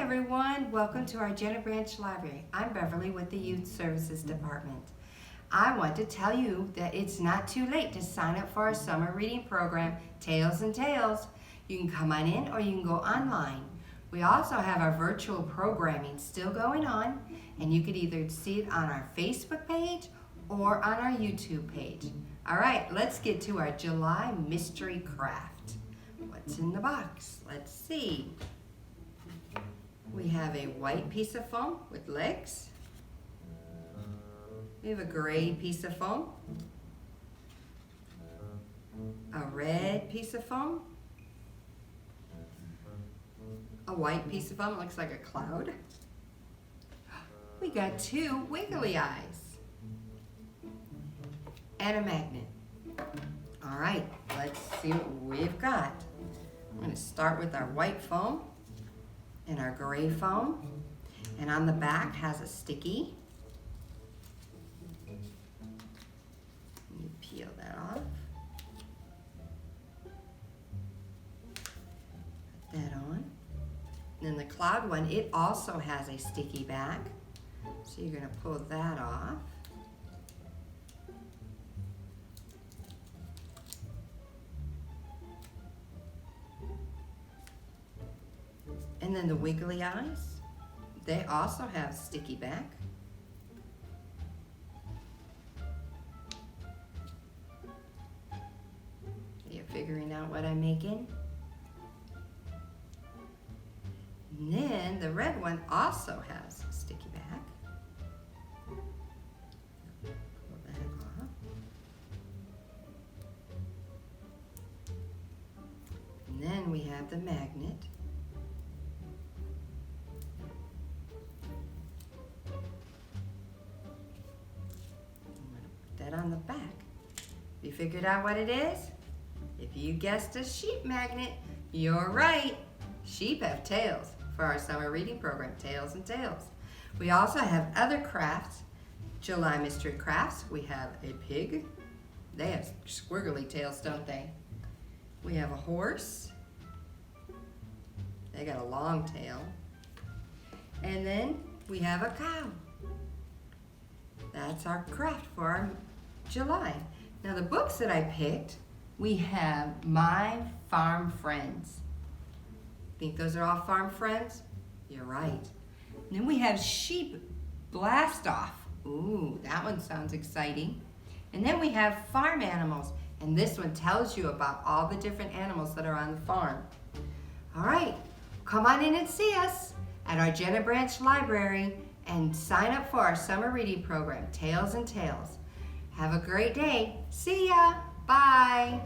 everyone, welcome to our Jenna Branch Library. I'm Beverly with the Youth Services Department. I want to tell you that it's not too late to sign up for our summer reading program, Tales and Tales. You can come on in or you can go online. We also have our virtual programming still going on, and you could either see it on our Facebook page or on our YouTube page. All right, let's get to our July mystery craft. What's in the box? Let's see. We have a white piece of foam with legs. We have a gray piece of foam. A red piece of foam. A white piece of foam, looks like a cloud. We got two wiggly eyes. And a magnet. All right, let's see what we've got. I'm going to start with our white foam and our gray foam, and on the back has a sticky. You peel that off. Put that on. And then the cloud one, it also has a sticky back, so you're going to pull that off. And then the wiggly eyes, they also have sticky back. You're figuring out what I'm making? And then the red one also has a sticky back. Pull that off. And then we have the magnet. That on the back. You figured out what it is? If you guessed a sheep magnet, you're right. Sheep have tails for our summer reading program, Tales and Tales. We also have other crafts, July mystery crafts. We have a pig. They have squiggly tails, don't they? We have a horse. They got a long tail. And then we have a cow. That's our craft for our July. Now the books that I picked, we have My Farm Friends. Think those are all farm friends? You're right. And then we have Sheep Blast Off. Ooh, that one sounds exciting. And then we have Farm Animals, and this one tells you about all the different animals that are on the farm. All right, come on in and see us at our Jenna Branch Library and sign up for our summer reading program, Tales and Tales. Have a great day. See ya. Bye.